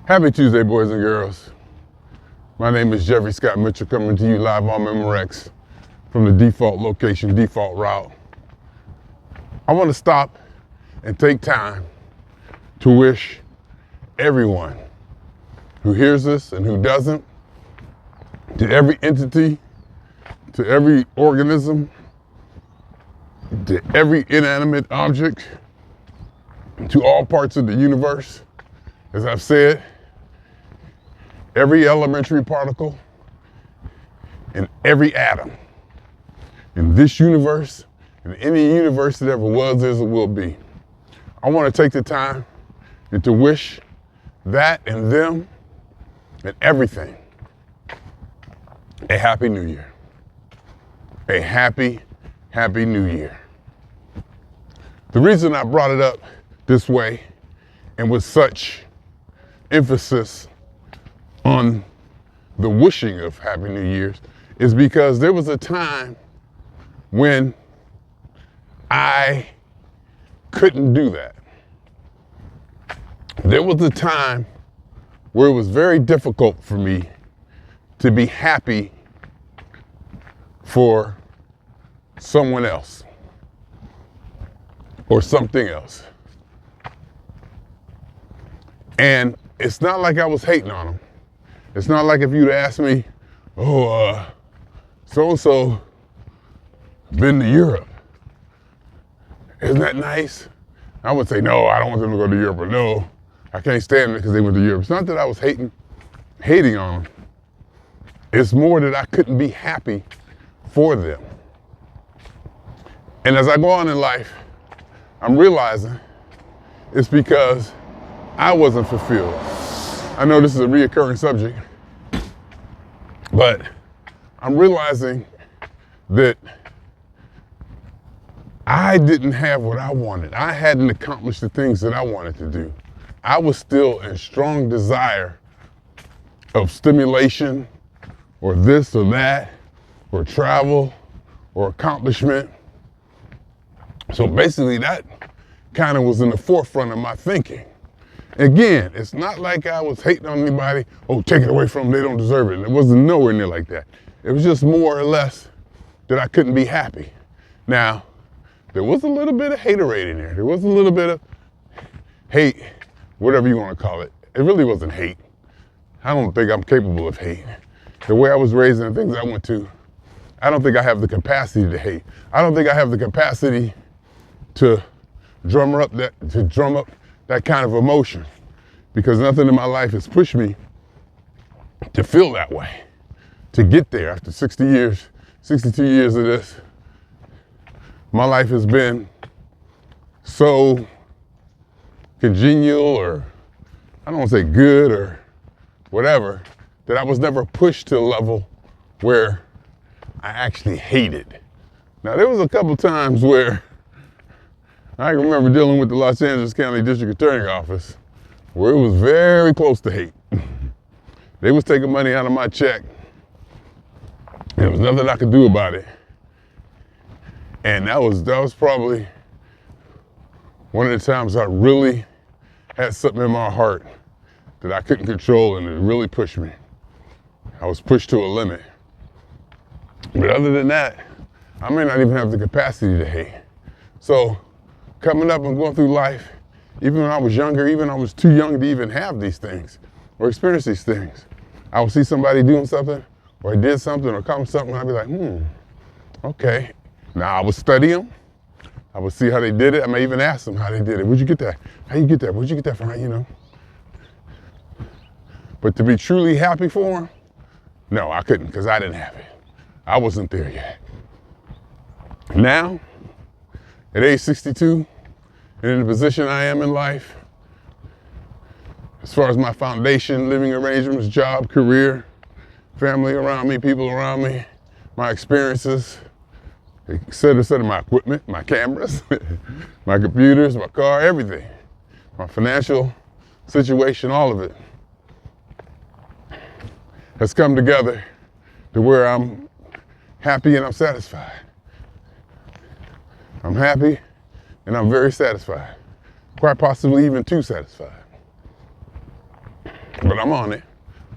Happy Tuesday, boys and girls. My name is Jeffery Scott Mitchell, coming to you live on Memorex from the default location, default route. I want to stop and take time to wish everyone who hears this and who doesn't, to every entity, to every organism, to every inanimate object, to all parts of the universe, as I've said, every elementary particle and every atom in this universe and any universe that ever was, is, or will be. I want to take the time and to wish that and them and everything a happy new year. A happy, happy new year. The reason I brought it up this way and with such emphasis on the wishing of Happy New Year's is because there was a time when I couldn't do that. There was a time where it was very difficult for me to be happy for someone else or something else. And it's not like I was hating on them. It's not like if you'd asked me, so-and-so been to Europe. Isn't that nice? I would say, no, I don't want them to go to Europe, or no, I can't stand it because they went to Europe. It's not that I was hating on them. It's more that I couldn't be happy for them. And as I go on in life, I'm realizing it's because I wasn't fulfilled. I know this is a reoccurring subject, but I'm realizing that I didn't have what I wanted. I hadn't accomplished the things that I wanted to do. I was still in strong desire of stimulation or this or that or travel or accomplishment. So basically that kind of was in the forefront of my thinking. Again, it's not like I was hating on anybody, take it away from them, they don't deserve it. It wasn't nowhere near like that. It was just more or less that I couldn't be happy. Now, there was a little bit of haterade in there. There was a little bit of hate, whatever you want to call it. It really wasn't hate. I don't think I'm capable of hate. The way I was raised and the things I went to, I don't think I have the capacity to hate. I don't think I have the capacity to drum up that kind of emotion, because nothing in my life has pushed me to feel that way, to get there after 60 years, 62 years of this. My life has been so congenial, or I don't want to say good or whatever, that I was never pushed to a level where I actually hated. Now, there was a couple times where I remember dealing with the Los Angeles County District Attorney Office where it was very close to hate. They was taking money out of my check. There was nothing I could do about it. And that was probably one of the times I really had something in my heart that I couldn't control, and it really pushed me. I was pushed to a limit. But other than that, I may not even have the capacity to hate. So coming up and going through life, even when I was younger, even when I was too young to even have these things or experience these things, I would see somebody doing something or did something or accomplished something, and I'd be like, okay. Now I would study them. I would see how they did it. I may even ask them how they did it. Where'd you get that? How you get that? Where'd you get that from? But to be truly happy for them, no, I couldn't, because I didn't have it. I wasn't there yet. Now, at age 62, and in the position I am in life, as far as my foundation, living arrangements, job, career, family around me, people around me, my experiences, et cetera, my equipment, my cameras, my computers, my car, everything, my financial situation, all of it has come together to where I'm happy and I'm satisfied. I'm happy and I'm very satisfied, quite possibly even too satisfied. But I'm on it.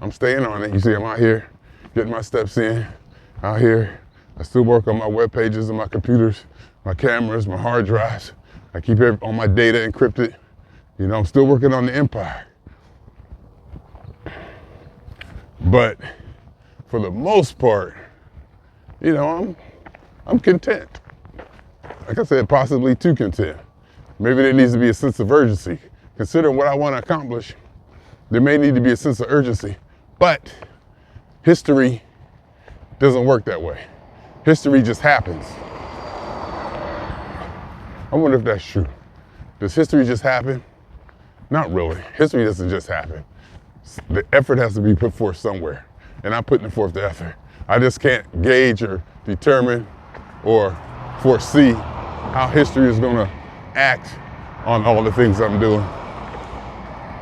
I'm staying on it. You see, I'm out here getting my steps in. Out here, I still work on my web pages and my computers, my cameras, my hard drives. I keep all my data encrypted. You know, I'm still working on the empire. But for the most part, you know, I'm content. Like I said, possibly too content. Maybe there needs to be a sense of urgency. Considering what I want to accomplish, there may need to be a sense of urgency. But history doesn't work that way. History just happens. I wonder if that's true. Does history just happen? Not really. History doesn't just happen. The effort has to be put forth somewhere, and I'm putting forth the effort. I just can't gauge or determine or foresee how history is going to act on all the things I'm doing.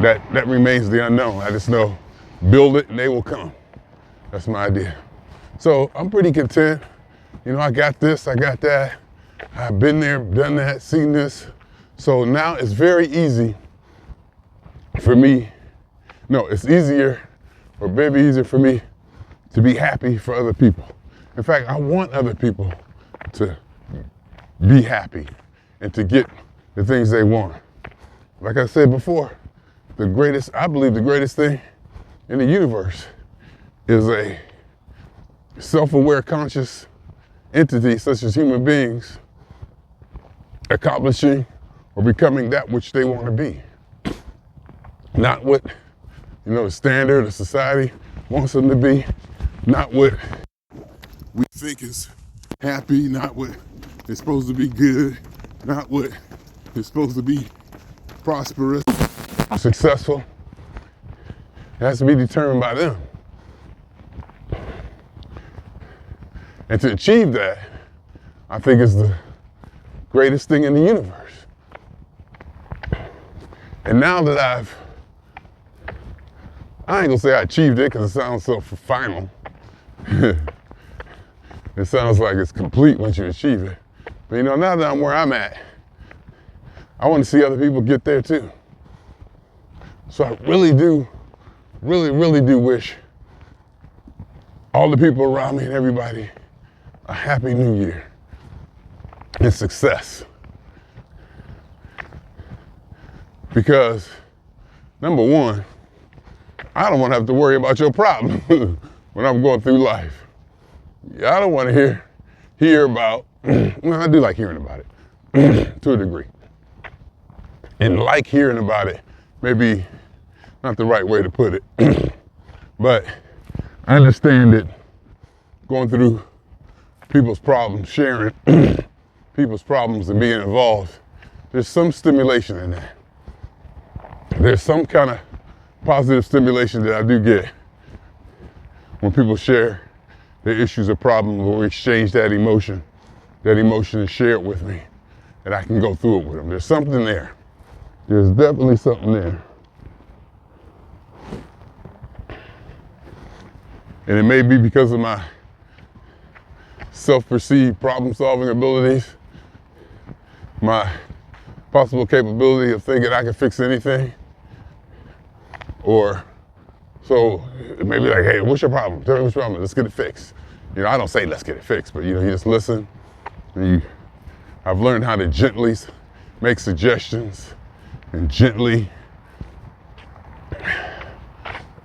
That remains the unknown. I just know, build it and they will come. That's my idea. So I'm pretty content. You know, I got this, I got that. I've been there, done that, seen this. So now it's very easy for me. No, it's easier, or maybe easier for me to be happy for other people. In fact, I want other people to be happy and to get the things they want. Like I said before, I believe the greatest thing in the universe is a self-aware, conscious entity such as human beings accomplishing or becoming that which they want to be. Not what, you know, the standard of society wants them to be, not what we think is happy, not what is supposed to be good, not what is supposed to be prosperous, successful. It has to be determined by them. And to achieve that, I think is the greatest thing in the universe. And now that I ain't gonna say I achieved it because it sounds so final. It sounds like it's complete once you achieve it. But you know, now that I'm where I'm at, I want to see other people get there too. So I really do wish all the people around me and everybody a happy new year and success. Because number one, I don't want to have to worry about your problem when I'm going through life. I don't want to hear about, well, I do like hearing about it to a degree. And like hearing about it, maybe not the right way to put it, but I understand that going through people's problems, sharing people's problems and being involved, there's some stimulation in that. There's some kind of positive stimulation that I do get when people share their issues or problems, or exchange that emotion and share it with me, and I can go through it with them. There's something there. There's definitely something there. And it may be because of my self-perceived problem-solving abilities, my possible capability of thinking I can fix anything, or so it may be like, hey, what's your problem? Tell me what's your problem. Let's get it fixed. You know, I don't say let's get it fixed, but you know, you just listen. And I've learned how to gently make suggestions and gently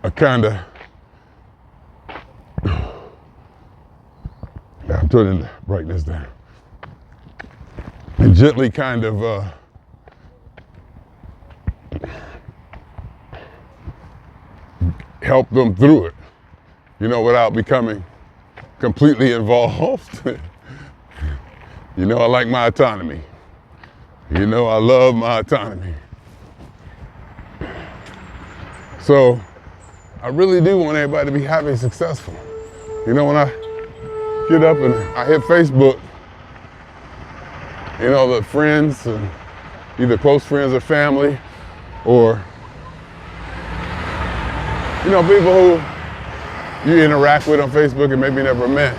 I'm turning the brightness down. And gently kind of help them through it, you know, without becoming completely involved. You know, I like my autonomy. You know, I love my autonomy. So I really do want everybody to be happy and successful. You know, when I get up and I hit Facebook, you know, the friends, and either close friends or family, or, you know, people who you interact with on Facebook and maybe never met,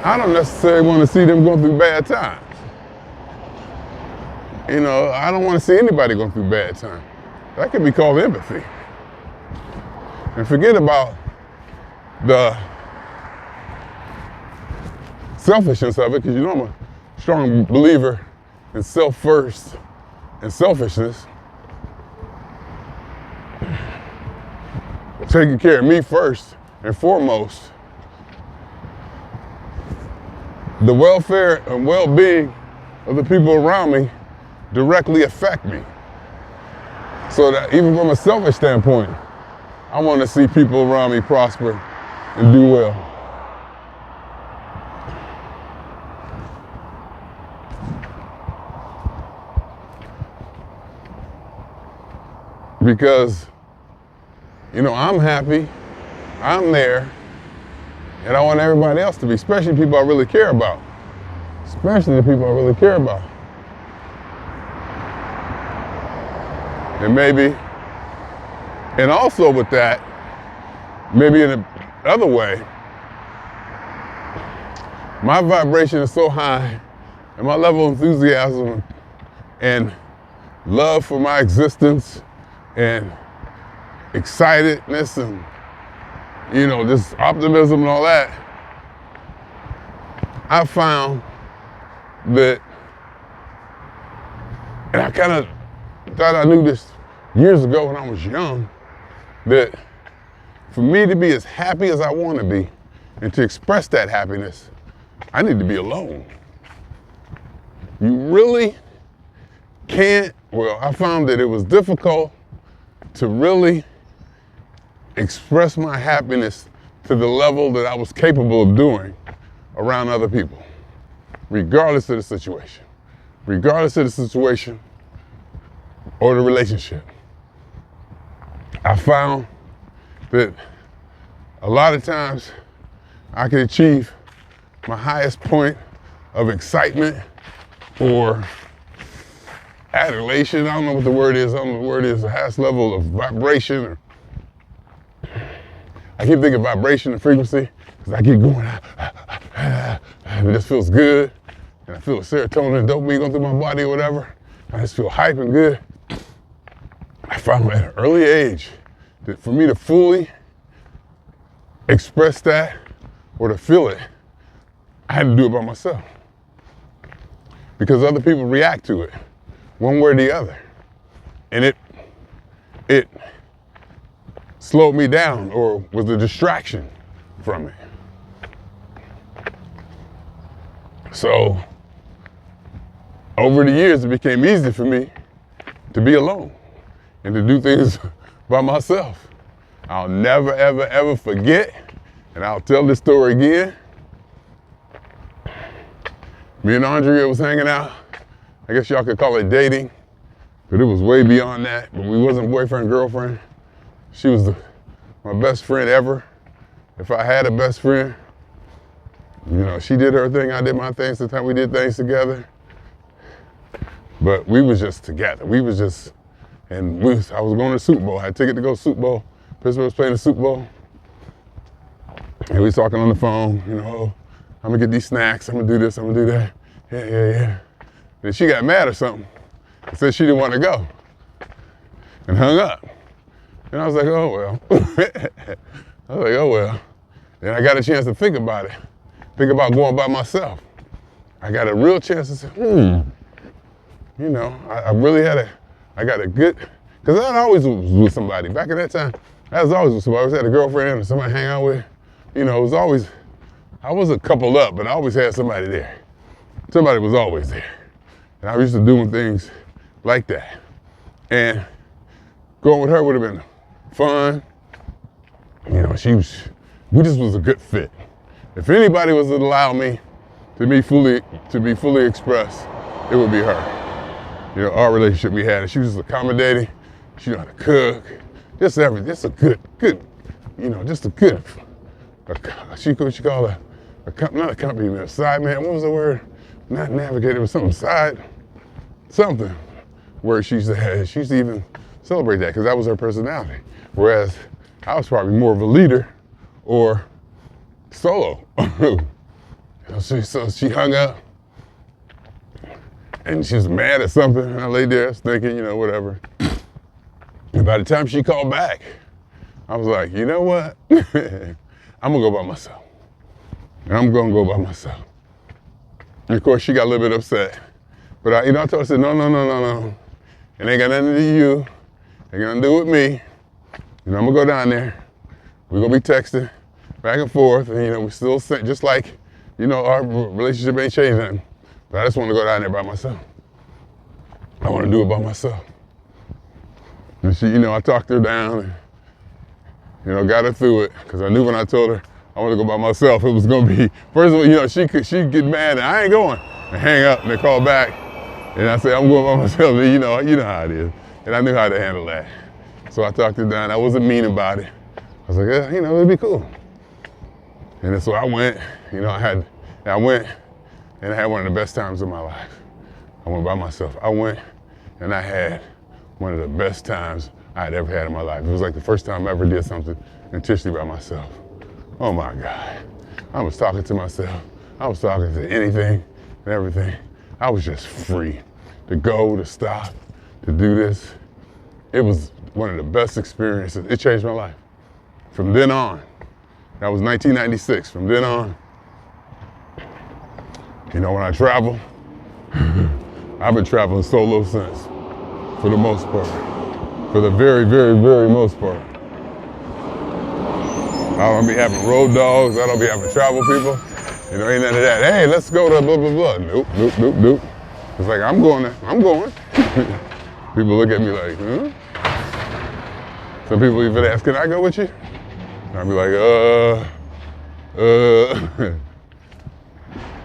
I don't necessarily want to see them going through bad times. You know, I don't want to see anybody going through bad times. That can be called empathy. and forget about the selfishness of it, because you know I'm a strong believer in self first and selfishness. Taking care of me first and foremost. The welfare and well-being of the people around me directly affect me. So that even from a selfish standpoint, I want to see people around me prosper and do well. Because, you know, I'm happy, I'm there, and I want everybody else to be, especially people I really care about. Especially the people I really care about. And maybe, and also with that, maybe in another way, my vibration is so high, and my level of enthusiasm and love for my existence and excitedness and, you know, just optimism and all that, I found that, and I kind of thought I knew this years ago when I was young, that for me to be as happy as I want to be and to express that happiness, I need to be alone. You really can't, well, I found that it was difficult to really express my happiness to the level that I was capable of doing around other people, regardless of the situation. Regardless of the situation or the relationship. I found that a lot of times I can achieve my highest point of excitement or adulation. I don't know what the word is. I don't know what the word is. The highest level of vibration. I keep thinking vibration and frequency because I keep going. It just feels good. And I feel the serotonin and dopamine going through my body or whatever. I just feel hype and good. I found at an early age that for me to fully express that or to feel it, I had to do it by myself. Because other people react to it one way or the other. And it slowed me down or was a distraction from it. So over the years, it became easy for me to be alone and to do things by myself. I'll never, ever, ever forget, and I'll tell this story again. Me and Andrea was hanging out. I guess y'all could call it dating, but it was way beyond that. But we wasn't boyfriend, girlfriend. She was my best friend ever. If I had a best friend, you know, she did her thing, I did my thing. Sometimes we did things together. But we was just together. We was just, and I was going to the Super Bowl. I had a ticket to go to the Super Bowl. Pittsburgh was playing the Super Bowl. And we was talking on the phone, you know, oh, I'm gonna get these snacks, I'm gonna do this, I'm gonna do that. Yeah. And she got mad or something and said she didn't want to go and hung up. And I was like, oh well. And I got a chance to think about it. Think about going by myself. I got a real chance to say, you know, I really I got a good, because I always was with somebody. Back in that time, I was always with somebody. I always had a girlfriend or somebody to hang out with. You know, it was always, I wasn't coupled up, but I always had somebody there. Somebody was always there. And I was used to doing things like that. And going with her would have been fun. You know, we just was a good fit. If anybody was to allow me to be fully expressed, it would be her. You know, our relationship we had. And she was accommodating. She knew how to cook. Just everything. Just a good, you know, just a good, what she call not a company man, a side man. What was the word? Not navigator, but something where she used to even celebrate that because that was her personality. Whereas I was probably more of a leader or solo. So she hung up and she was mad at something. And I lay there thinking, you know, whatever. And by the time she called back, I was like, you know what? I'm gonna go by myself. And I'm gonna go by myself. And of course, she got a little bit upset. But I told her, I said, no. It ain't got nothing to do with you. It ain't got nothing to do with me. I'm gonna go down there. We're gonna be texting back and forth. And, we still, just like, our relationship ain't changed nothing. But I just want to go down there by myself. I want to do it by myself. And she, I talked her down and, got her through it. Because I knew when I told her I want to go by myself, it was going to be, first of all, she'd get mad and I ain't going. And hang up and they call back. And I say, I'm going by myself. And you know how it is. And I knew how to handle that. So I talked her down. I wasn't mean about it. I was like, yeah, it'd be cool. And so I went, I went and I had one of the best times of my life. I went by myself. I went and I had one of the best times I had ever had in my life. It was like the first time I ever did something intentionally by myself. Oh my God. I was talking to myself. I was talking to anything and everything. I was just free to go, to stop, to do this. It was one of the best experiences. It changed my life. From then on, that was 1996. From then on, when I travel, I've been traveling solo since, for the most part. For the very, very, very most part. I don't be having road dogs. I don't be having travel people. Ain't none of that. Hey, let's go to blah, blah, blah. Nope. It's like, I'm going there. I'm going. People look at me like, huh? Some people even ask, can I go with you? And I'll be like,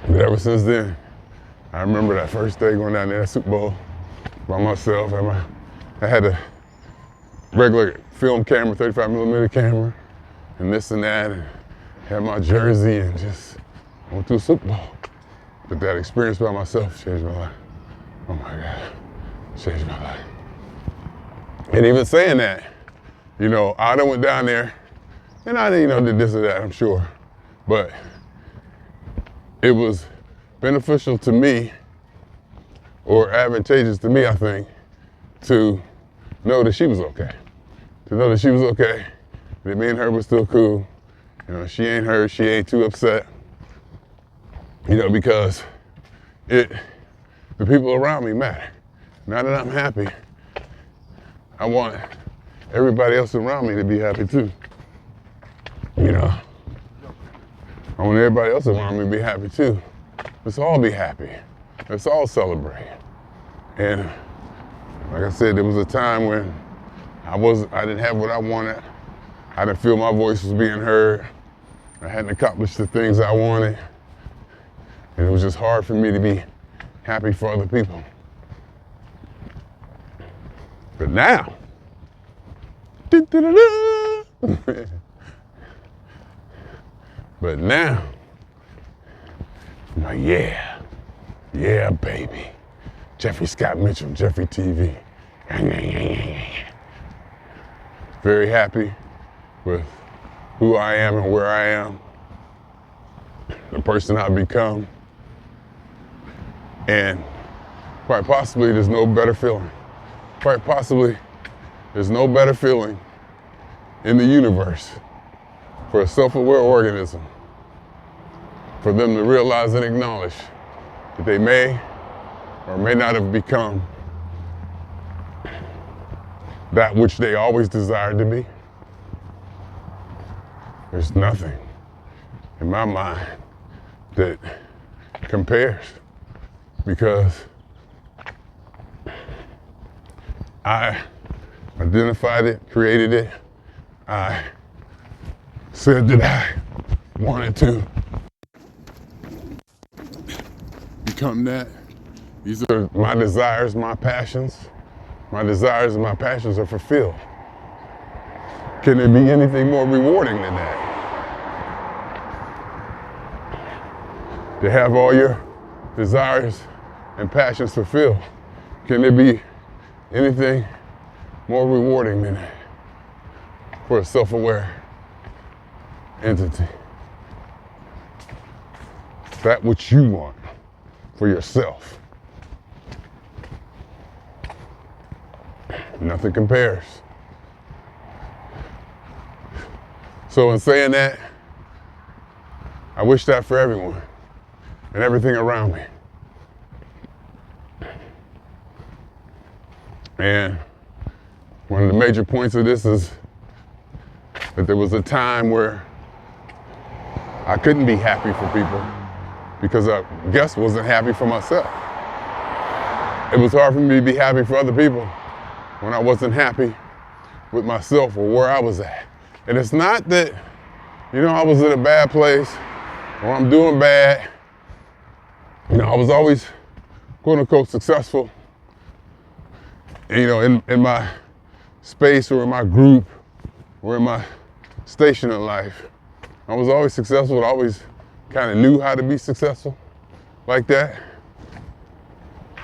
But ever since then, I remember that first day going down there at Super Bowl by myself. I had a regular film camera, 35 millimeter camera, and this and that, and had my jersey and just went to a Super Bowl. But that experience by myself changed my life. Oh my God, changed my life. And even saying that, I done went down there and I, did this or that, I'm sure. But it was beneficial to me, or advantageous to me, I think, to know that she was okay. To know that she was okay, that me and her was still cool. She ain't hurt, she ain't too upset. Because the people around me matter. Now that I'm happy, I want everybody else around me to be happy too. I want everybody else around me to be happy too. Let's all be happy. Let's all celebrate. And like I said, there was a time when I didn't have what I wanted. I didn't feel my voice was being heard. I hadn't accomplished the things I wanted. And it was just hard for me to be happy for other people. But now, but now, I'm like, yeah, baby. Jeffery Scott Mitchell, Jeffery TV. Very happy with who I am and where I am, the person I've become. And quite possibly there's no better feeling. Quite possibly there's no better feeling in the universe for a self-aware organism, for them to realize and acknowledge that they may or may not have become that which they always desired to be. There's nothing in my mind that compares, because I identified it, created it. I said that I wanted to become that. These are my desires, my passions. My desires and my passions are fulfilled. Can there be anything more rewarding than that? To have all your desires and passions fulfilled. Can there be anything more rewarding than that for a self-aware entity? That which you want for yourself. Nothing compares. So in saying that, I wish that for everyone and everything around me. And one of the major points of this is that there was a time where I couldn't be happy for people because I guess wasn't happy for myself. It was hard for me to be happy for other people when I wasn't happy with myself or where I was at. And it's not that, I was in a bad place or I'm doing bad. I was always quote unquote successful, in my space or in my group or in my station in life. I was always successful. I always kind of knew how to be successful like that.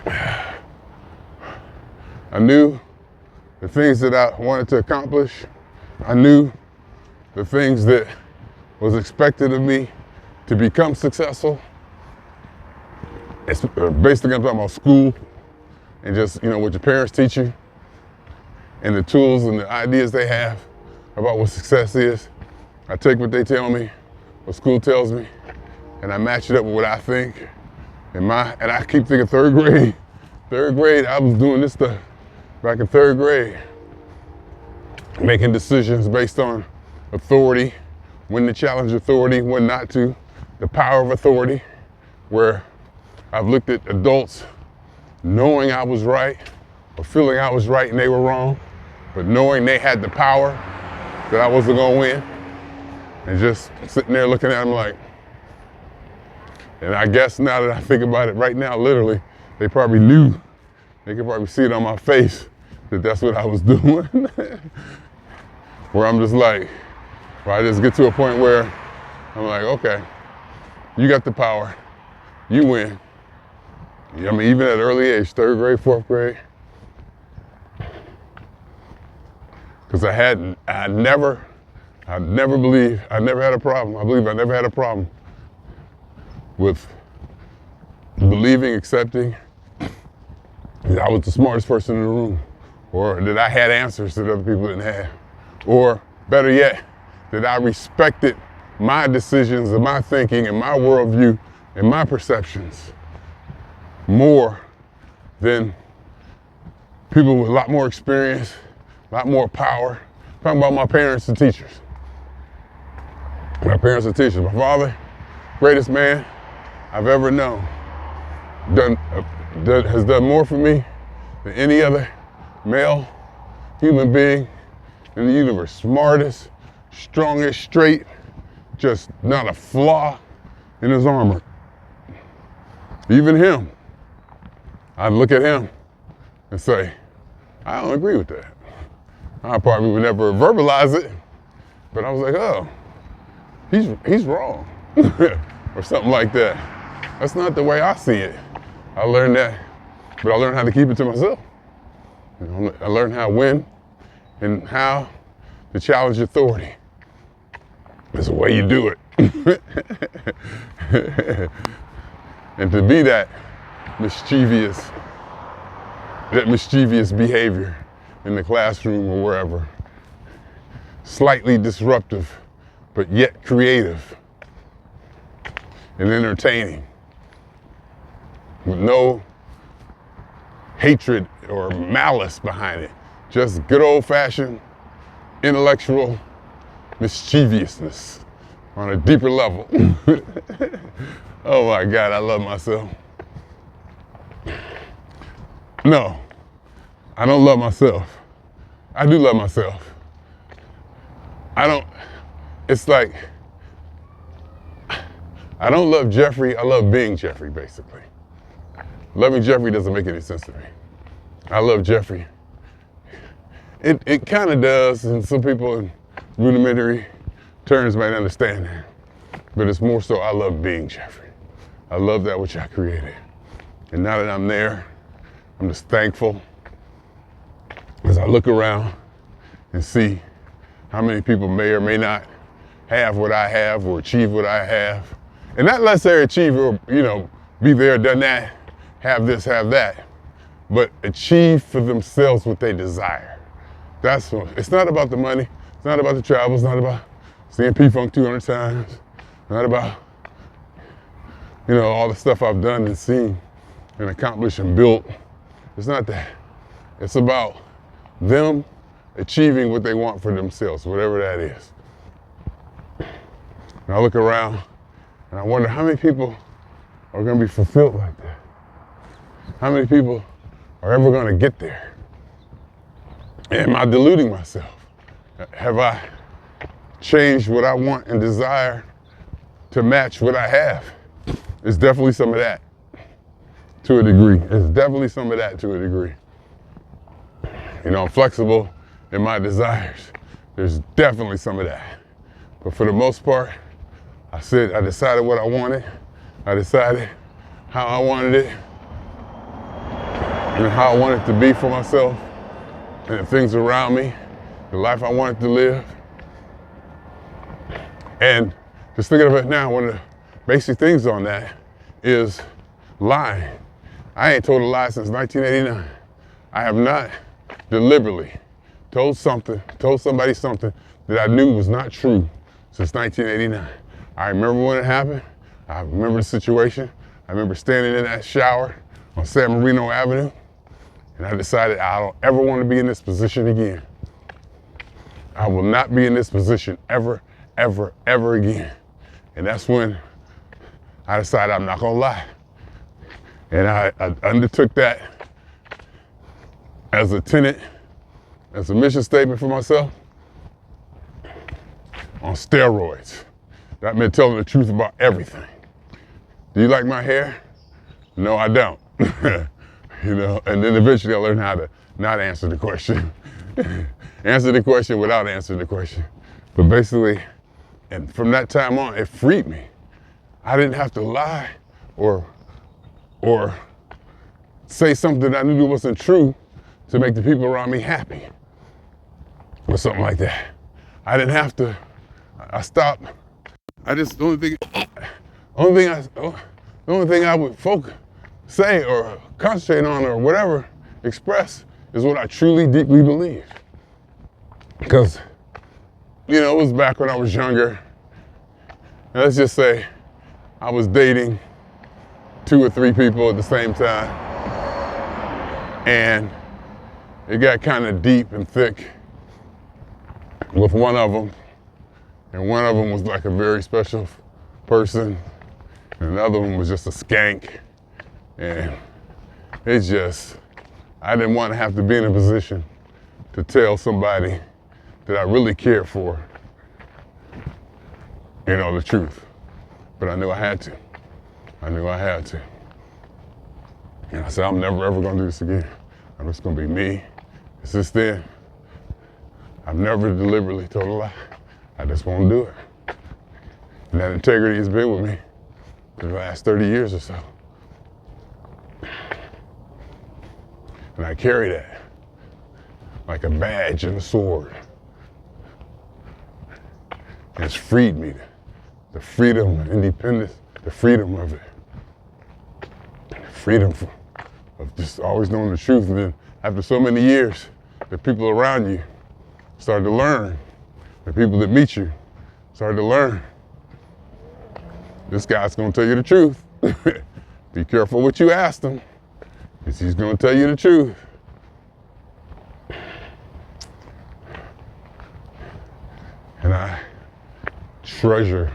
I knew the things that I wanted to accomplish. I knew the things that was expected of me to become successful. It's basically I'm talking about school and just, what your parents teach you and the tools and the ideas they have about what success is. I take what they tell me, what school tells me, and I match it up with what I think. And I keep thinking third grade, I was doing this stuff back in third grade, making decisions based on authority, when to challenge authority, when not to, the power of authority, where I've looked at adults knowing I was right or feeling I was right and they were wrong, but knowing they had the power that I wasn't gonna win, and just sitting there looking at them like, and I guess now that I think about it right now, literally, they probably knew, they could probably see it on my face that that's what I was doing. Where I'm just like, where I just get to a point where I'm like, okay, you got the power, you win. Even at an early age, third grade, fourth grade, because I never believed, I never had a problem. I believe I never had a problem with believing, accepting that I was the smartest person in the room, or that I had answers that other people didn't have, or better yet, that I respected my decisions and my thinking and my worldview and my perceptions more than people with a lot more experience, a lot more power. I'm talking about my parents and teachers. My parents and teachers. My father, greatest man I've ever known, has done more for me than any other male human being in the universe. Smartest, strongest, straight, just not a flaw in his armor. Even him, I'd look at him and say, I don't agree with that. I probably would never verbalize it, but I was like, oh, he's wrong, or something like that. That's not the way I see it. I learned that, but I learned how to keep it to myself. I learned how to win and how to challenge authority. It's the way you do it. And to be that mischievous behavior in the classroom or wherever, slightly disruptive, but yet creative and entertaining, with no hatred or malice behind it, just good old-fashioned intellectual mischievousness on a deeper level. Oh my God, I love myself. No, I don't love myself. I do love myself. It's like, I don't love Jeffrey, I love being Jeffrey, basically. Loving Jeffrey doesn't make any sense to me. I love Jeffrey. It kind of does, and some people in rudimentary terms might understand that. But it's more so I love being Jeffrey. I love that which I created. And now that I'm there, I'm just thankful as I look around and see how many people may or may not have what I have or achieve what I have. And not unless they achieve or, be there, done that, have this, have that, but achieve for themselves what they desire. It's not about the money, it's not about the travel, it's seeing P-Funk 200 times, not about, all the stuff I've done and seen and accomplished and built. It's not that. It's about them achieving what they want for themselves, whatever that is. And I look around and I wonder how many people are going to be fulfilled like that. How many people are ever going to get there? Am I deluding myself? Have I changed what I want and desire to match what I have? It's definitely some of that to a degree. It's definitely some of that to a degree. I'm flexible in my desires. There's definitely some of that. But for the most part, I decided what I wanted. I decided how I wanted it and how I wanted it to be for myself and the things around me, the life I wanted to live. And just thinking of it now, one of the basic things on that is lying. I ain't told a lie since 1989. I have not deliberately told somebody something that I knew was not true since 1989. I remember when it happened. I remember the situation. I remember standing in that shower on San Marino Avenue, and I decided I don't ever want to be in this position again. I will not be in this position ever, ever, ever again. And that's when I decided I'm not gonna lie. And I undertook that as a tenet, as a mission statement for myself on steroids. That meant telling the truth about everything. Do you like my hair? No, I don't. And then eventually I learned how to not answer the question. Answer the question without answering the question. But basically, and from that time on, it freed me. I didn't have to lie or say something I knew wasn't true to make the people around me happy or something like that. I didn't have to. I stopped. The only thing I would say or concentrate on or whatever express is what I truly deeply believe. Because, it was back when I was younger. And let's just say I was dating 2 or 3 people at the same time. And it got kind of deep and thick with one of them. And one of them was like a very special person. And another one was just a skank. And I didn't want to have to be in a position to tell somebody that I really cared for, the truth. But I knew I had to. And I said, I'm never ever gonna do this again. I'm just gonna be me. And since then, I've never deliberately told a lie. I just won't do it. And that integrity has been with me for the last 30 years or so. And I carry that like a badge and a sword. And it's freed me. The freedom and independence, the freedom of it. The freedom of just always knowing the truth. And then after so many years, the people around you start to learn. The people that meet you start to learn. This guy's gonna tell you the truth. Be careful what you ask him, because he's gonna tell you the truth. And I treasure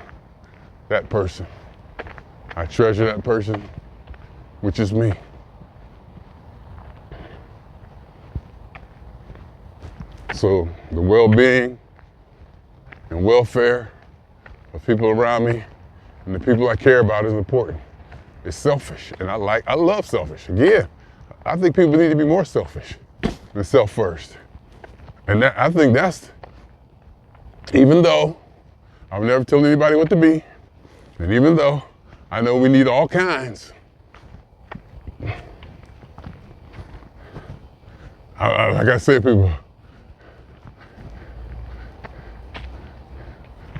that person. I treasure that person, which is me. So the well-being and welfare of people around me and the people I care about is important. It's selfish, and I love selfish. Yeah, I think people need to be more selfish than self first. And I think that's, even though I've never told anybody what to be, and even though I know we need all kinds, like I said, people,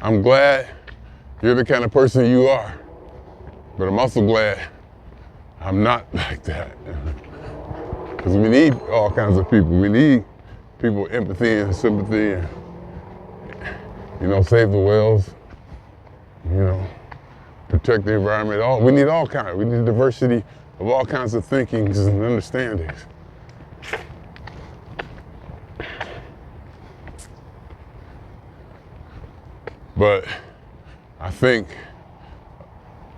I'm glad you're the kind of person you are, but I'm also glad I'm not like that. Because we need all kinds of people. We need people with empathy and sympathy save the whales, protect the environment. We need all kinds. We need diversity of all kinds of thinkings and understandings. But I think,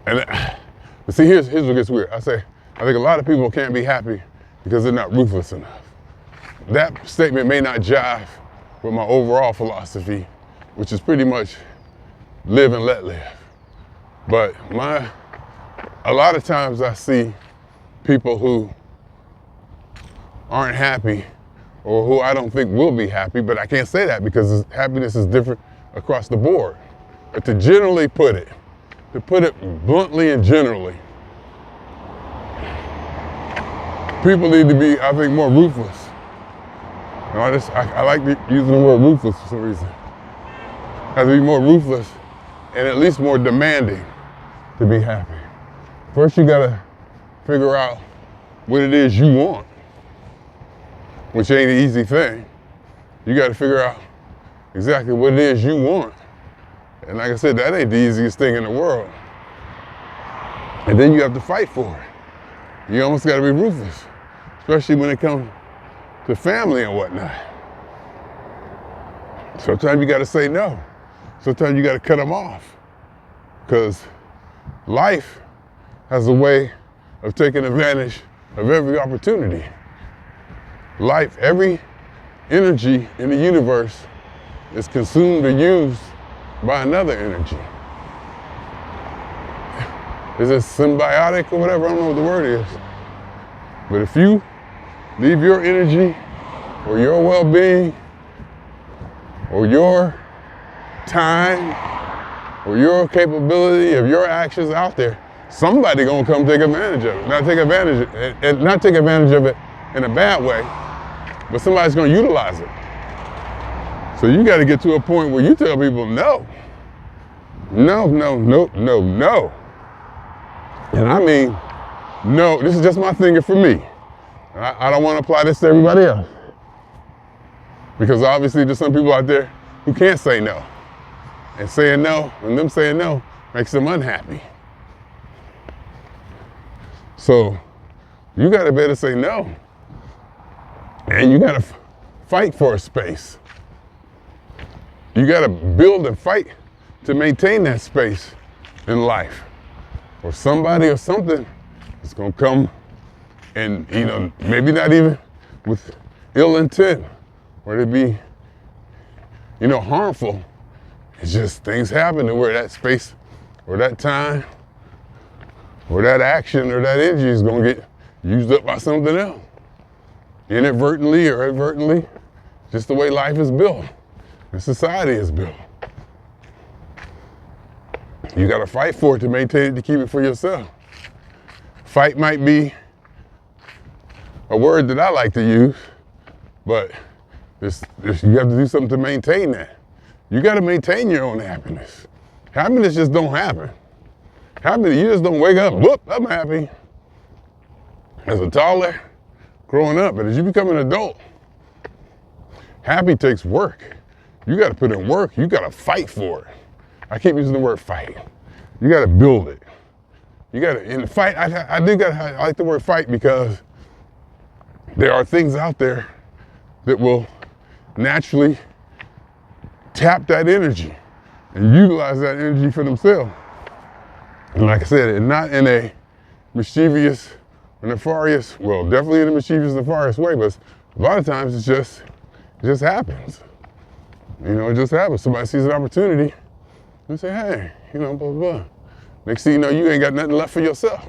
but see, here's what gets weird. I think a lot of people can't be happy because they're not ruthless enough. That statement may not jive with my overall philosophy, which is pretty much live and let live. But a lot of times I see people who aren't happy or who I don't think will be happy, but I can't say that because happiness is different across the board. But to generally put it bluntly and generally, people need to be, I think, more ruthless. And I like using the word ruthless for some reason. Have to be more ruthless and at least more demanding to be happy. First, you gotta figure out what it is you want, which ain't an easy thing. You gotta figure out exactly what it is you want. And like I said, that ain't the easiest thing in the world. And then you have to fight for it. You almost gotta be ruthless, especially when it comes to family and whatnot. Sometimes you gotta say no. Sometimes you gotta cut them off. Because life has a way of taking advantage of every opportunity. Life, every energy in the universe is consumed or used by another energy. Is it symbiotic or whatever? I don't know what the word is. But if you leave your energy or your well-being or your time or your capability of your actions out there, somebody gonna come take advantage of it. Not take advantage of it in a bad way, but somebody's gonna utilize it. So you gotta get to a point where you tell people no. No, no, no, no, no. And I mean, no, this is just my thinking for me. I don't want to apply this to everybody else. Because obviously there's some people out there who can't say no. And saying no, and them saying no, makes them unhappy. So you gotta better say no. And you gotta fight for a space. You gotta build and fight to maintain that space in life. Or somebody or something is gonna come and, maybe not even with ill intent or to be, harmful. It's just things happen to where that space or that time or that action or that energy is gonna get used up by something else. Inadvertently or advertently, just the way life is built and society is built. You gotta fight for it to maintain it, to keep it for yourself. Fight might be a word that I like to use, but you have to do something to maintain that. You gotta maintain your own happiness. Happiness just don't happen. Happiness, you just don't wake up, whoop, I'm happy. As a toddler, growing up, but as you become an adult, happy takes work. You gotta put in work, you gotta fight for it. I keep using the word fight. You gotta build it. You gotta, in the fight, I like the word fight because there are things out there that will naturally tap that energy and utilize that energy for themselves. And like I said, and not in a mischievous or nefarious, well, definitely in a mischievous, nefarious way, but a lot of times it just happens. It just happens. Somebody sees an opportunity and say, hey, blah, blah, blah. Next thing you know, you ain't got nothing left for yourself.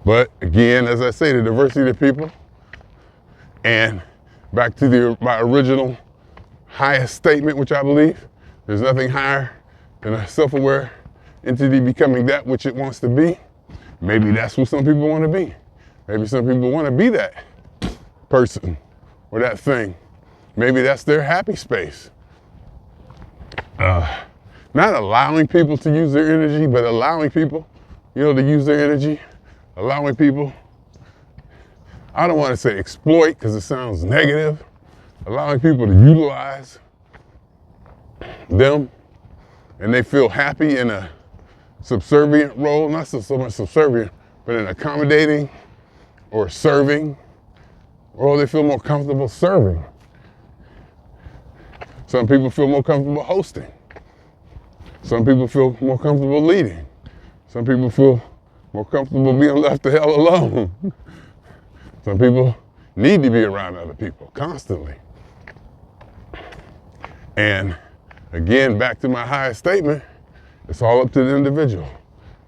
But again, as I say, the diversity of people, and back to my original highest statement, which I believe, there's nothing higher than a self-aware entity becoming that which it wants to be. Maybe that's what some people want to be. Maybe some people want to be that person or that thing. Maybe that's their happy space. Not allowing people to use their energy, but allowing people, to use their energy. Allowing people, I don't want to say exploit because it sounds negative, allowing people to utilize them, and they feel happy in a subservient role, not so much subservient, but in accommodating or serving, or they feel more comfortable serving. Some people feel more comfortable hosting. Some people feel more comfortable leading. Some people feel more comfortable being left the hell alone. Some people need to be around other people constantly. And again, back to my highest statement, it's all up to the individual,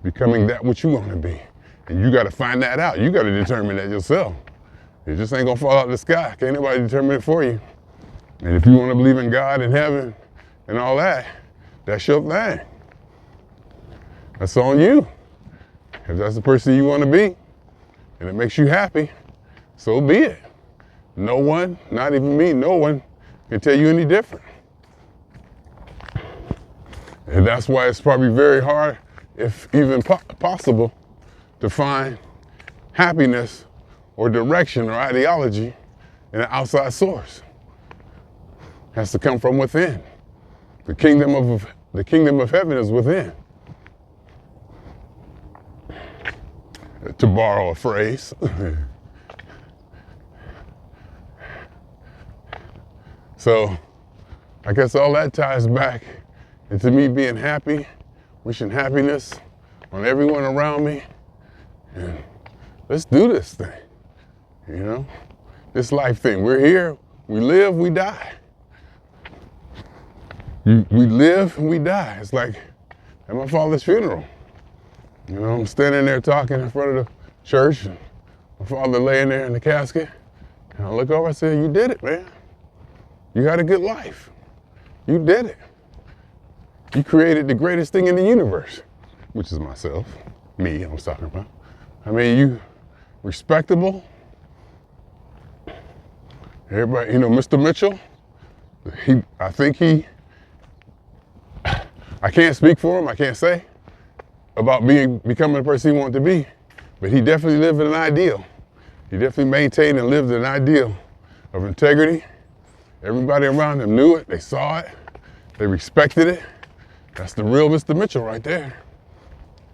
becoming that what you want to be. And you got to find that out. You got to determine that yourself. It just ain't going to fall out of the sky. Can't nobody determine it for you. And if you want to believe in God and heaven and all that, that's your thing. That's on you. If that's the person you want to be and it makes you happy, so be it. No one, not even me, no one can tell you any different. And that's why it's probably very hard, if even possible, to find happiness or direction or ideology in an outside source. It has to come from within. The kingdom of heaven is within. To borrow a phrase. So I guess all that ties back into me being happy, wishing happiness on everyone around me. And let's do this thing, you know? This life thing. We're here, we live, we die. We live and we die. It's like at my father's funeral. You know, I'm standing there talking in front of the church, and my father laying there in the casket. And I look over, I said, you did it, man. You had a good life. You did it. You created the greatest thing in the universe, which is myself, me I was talking about. I mean, you respectable. Everybody, you know, Mr. Mitchell, I can't speak for him, I can't say about becoming the person he wanted to be, but he definitely lived an ideal. He definitely maintained and lived an ideal of integrity. Everybody around him knew it, they saw it, they respected it. That's the real Mr. Mitchell right there.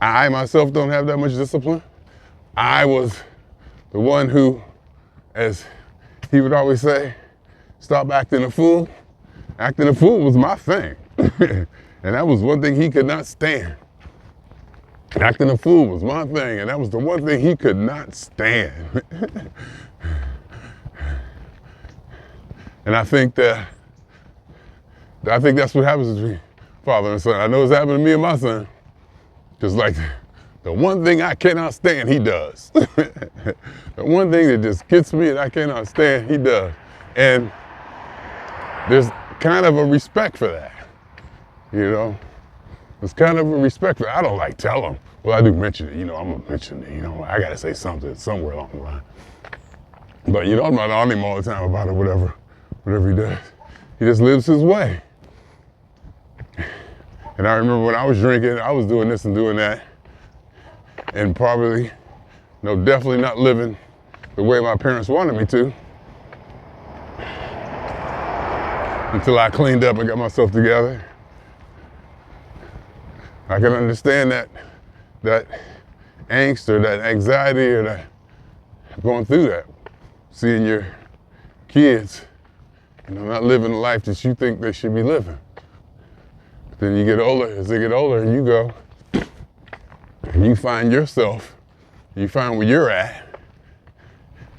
I myself don't have that much discipline. I was the one who, as he would always say, stop acting a fool. Acting a fool was my thing. And that was one thing he could not stand. Acting a fool was my thing, and that was the one thing he could not stand. And I think that's what happens between father and son. I know it's happened to me and my son. Just like the one thing I cannot stand, he does. The one thing that just gets me and I cannot stand, he does. And there's kind of a respect for that, you know? There's kind of a respect for that. I don't like tell him. Well, I do mention it, you know, I'm gonna mention it, you know, I gotta say something somewhere along the line. But you know, I'm not on him all the time about it, whatever he does. He just lives his way. And I remember when I was drinking, I was doing this and doing that, and probably, definitely not living the way my parents wanted me to, until I cleaned up and got myself together. I can understand that angst or that anxiety or that going through that, seeing your kids, not living the life that you think they should be living. But then you get older, as they get older, and you go, and you find yourself, you find where you're at,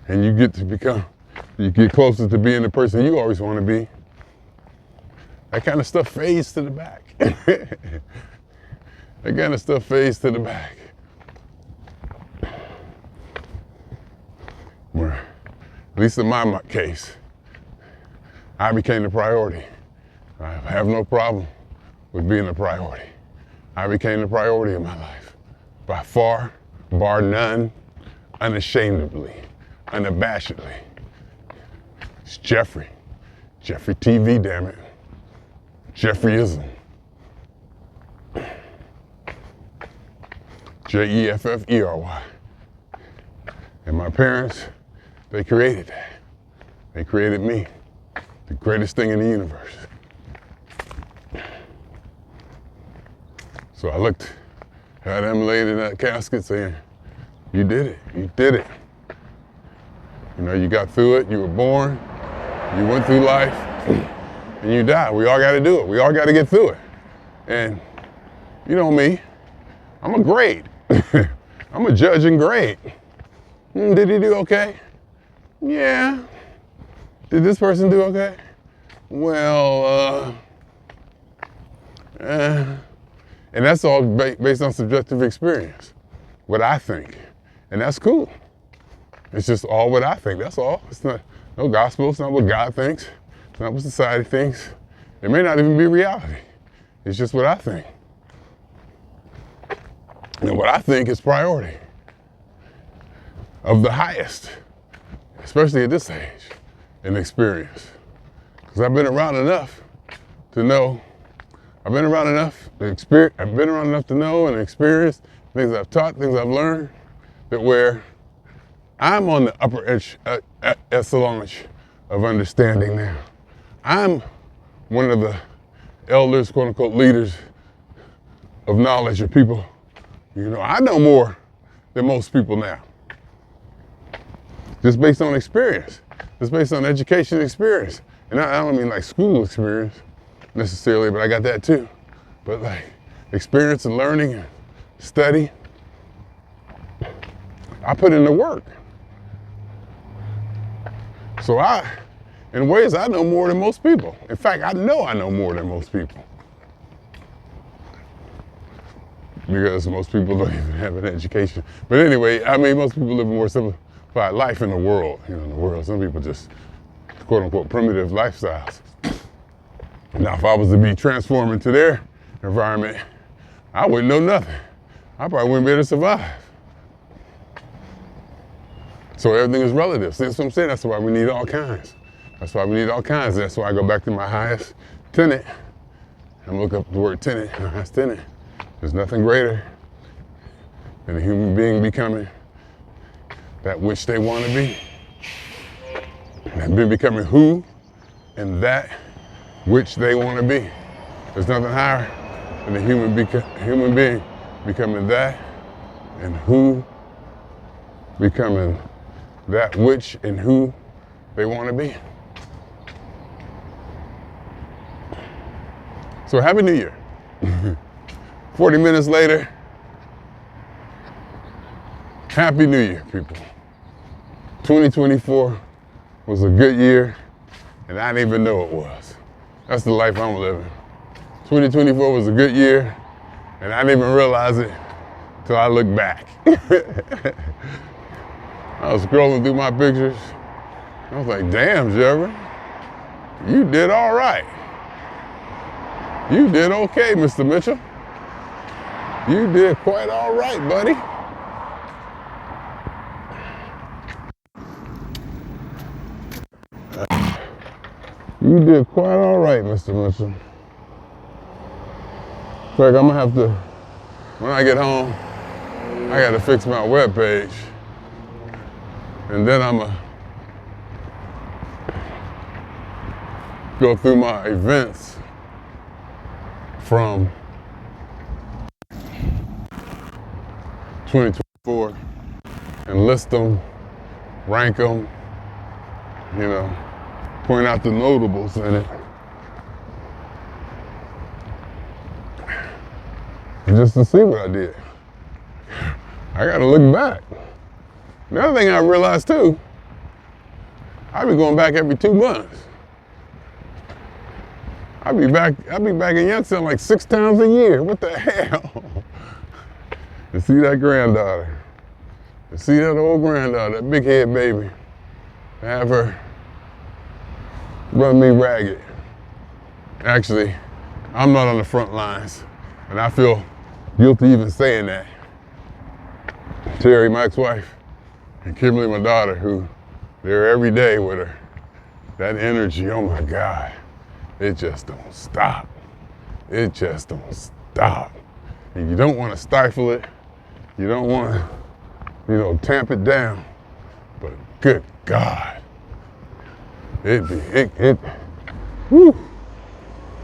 and you get closer to being the person you always want to be. That kind of stuff fades to the back. That kind of stuff fades to the back. Where, at least in my case, I became the priority. I have no problem with being the priority. I became the priority in my life. By far, bar none, unashamedly, unabashedly. It's Jeffrey. Jeffrey TV, damn it. Jeffreyism. Jeffery. And my parents, they created that. They created me. The greatest thing in the universe. So I looked at them laid in that casket saying, you did it, you did it. You know, you got through it, you were born, you went through life, and you died. We all got to do it. We all got to get through it. And you know me, I'm a grade. I'm a judge and grade. Did he do okay? Yeah. Did this person do okay? Well, and that's all based on subjective experience, what I think. And that's cool. It's just all what I think, that's all. It's not no gospel, it's not what God thinks, it's not what society thinks. It may not even be reality. It's just what I think. And what I think is priority of the highest, especially at this age, in experience. Because I've been around enough to know, I've been around enough to know and experience things I've taught, things I've learned, that where I'm on the upper echelon of understanding now. I'm one of the elders, quote unquote, leaders of knowledge of people. You know, I know more than most people now. Just based on experience, just based on education experience. And I don't mean like school experience necessarily, but I got that too. But like experience and learning and study, I put in the work. So in ways, I know more than most people. In fact, I know more than most people. Because most people don't even have an education. But anyway, I mean, most people live a more simplified life in the world. You know, in the world, some people just, quote unquote, primitive lifestyles. Now, if I was to be transformed into their environment, I wouldn't know nothing. I probably wouldn't be able to survive. So everything is relative. See, that's what I'm saying. That's why we need all kinds. That's why we need all kinds. That's why I go back to my highest tenet. I'm looking up the word tenet, my highest tenet. There's nothing greater than a human being becoming that which they want to be. And been becoming who and that which they want to be. There's nothing higher than a human being becoming that and who, becoming that which and who they want to be. So Happy New Year. 40 minutes later, Happy New Year, people. 2024 was a good year, and I didn't even know it was. That's the life I'm living. 2024 was a good year, and I didn't even realize it till I look back. I was scrolling through my pictures. I was like, damn, Jeffery, you did all right. You did okay, Mr. Mitchell. You did quite all right, buddy. You did quite all right, Mr. Mitchell. In fact, I'm gonna have to, when I get home, I gotta fix my webpage. And then I'm gonna go through my events from 2024 and list them, rank them, you know, point out the notables in it. Just to see what I did. I gotta look back. The other thing I realized too, I be going back every 2 months. I'll be back in Youngstown like 6 times a year. What the hell? To see that granddaughter. To see that old granddaughter, that big head baby. To have her run me ragged. Actually, I'm not on the front lines, and I feel guilty even saying that. Terry, my ex-wife, and Kimberly, my daughter, who they're every day with her. That energy, oh my God, it just don't stop. It just don't stop. And you don't want to stifle it. You don't want to, tamp it down. But good God, it Whew.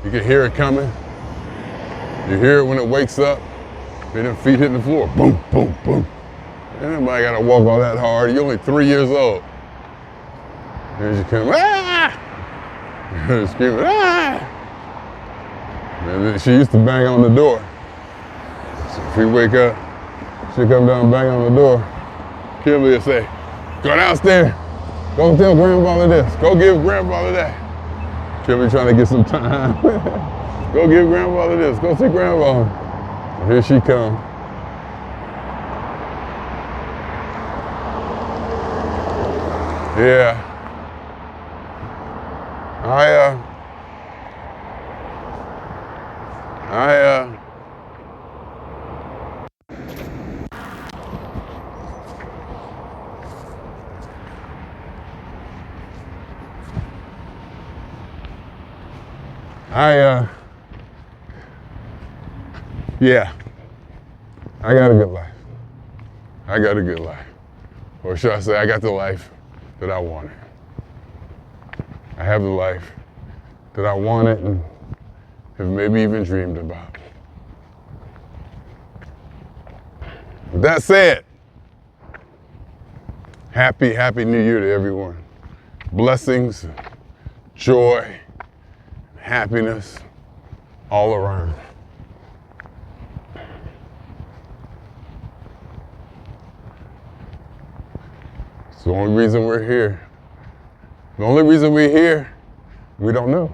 You can hear it coming. You hear it when it wakes up. Then them feet hitting the floor. Boom, boom, boom. Ain't nobody gotta walk all that hard. You're only 3 years old. And you come, ah! Screaming, ah! And then she used to bang on the door. So if we wake up, she'll come down and bang on the door. Kimberly will say, go downstairs. Go tell grandfather this. Go give grandfather that. Kimberly trying to get some time. Go give grandfather this. Go see grandfather. And here she comes. Yeah. Yeah, I got a good life. I got a good life. Or should I say, I got the life that I wanted. I have the life that I wanted and have maybe even dreamed about. With that said, happy New Year to everyone. Blessings, joy, happiness all around. It's the only reason we're here. The only reason we're here, we don't know.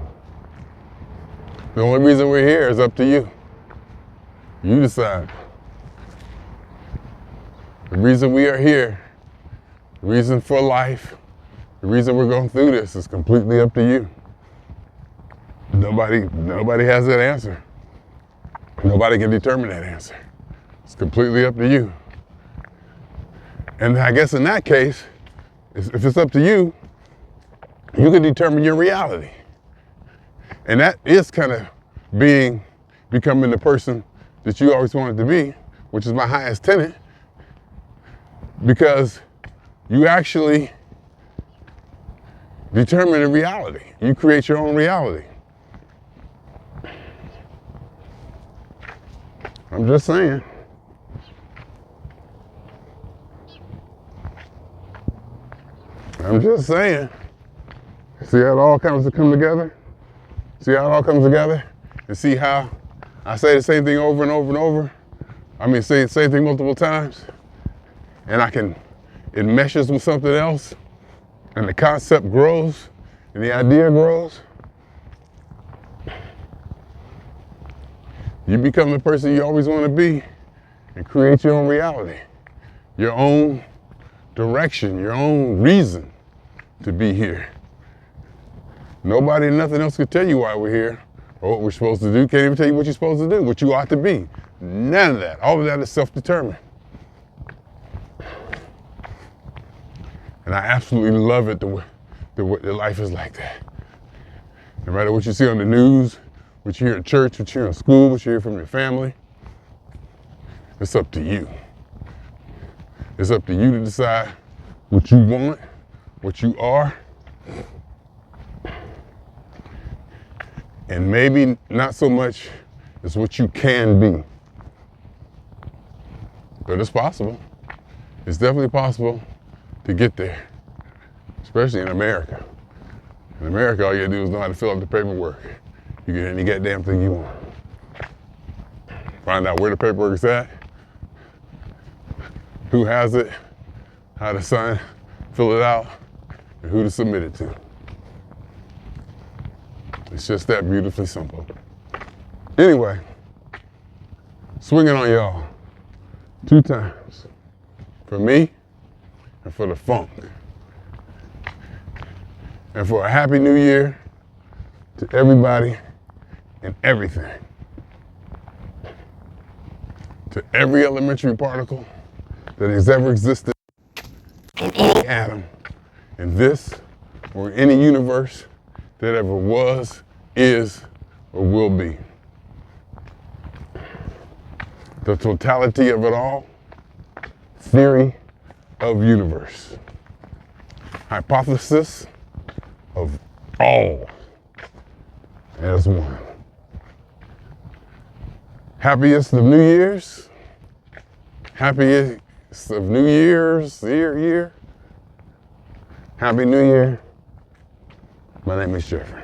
The only reason we're here is up to you. You decide. The reason we are here, the reason for life, the reason we're going through this is completely up to you. Nobody has that answer. Nobody can determine that answer. It's completely up to you. And I guess in that case, if it's up to you, you can determine your reality. And that is kind of becoming the person that you always wanted to be, which is my highest tenet, because you actually determine the reality. You create your own reality. I'm just saying. I'm just saying. See how it all comes to come together? See how it all comes together? And see how I say the same thing over and over and over? I mean, say the same thing multiple times. And it meshes with something else. And the concept grows. And the idea grows. You become the person you always want to be and create your own reality, your own direction, your own reason to be here. Nobody and nothing else could tell you why we're here or what we're supposed to do. Can't even tell you what you're supposed to do, what you ought to be. None of that. All of that is self-determined. And I absolutely love it the life is like that. No matter what you see on the news, what you hear at church, what you hear in school, what you hear from your family, it's up to you. It's up to you to decide what you want, what you are, and maybe not so much as what you can be. But it's possible. It's definitely possible to get there, especially in America. In America, all you gotta do is know how to fill out the paperwork. You get any goddamn thing you want. Find out where the paperwork is at, who has it, how to sign, fill it out, and who to submit it to. It's just that beautifully simple. Anyway, swinging on y'all 2 times. For me and for the funk. And for a happy new year to everybody and everything. To every elementary particle that has ever existed in any atom in this or any universe that ever was, is, or will be. The totality of it all, theory of universe. Hypothesis of all. as one. Happiest of New Year's. Happiest of New Year's, year. Happy New Year. My name is Jeffery.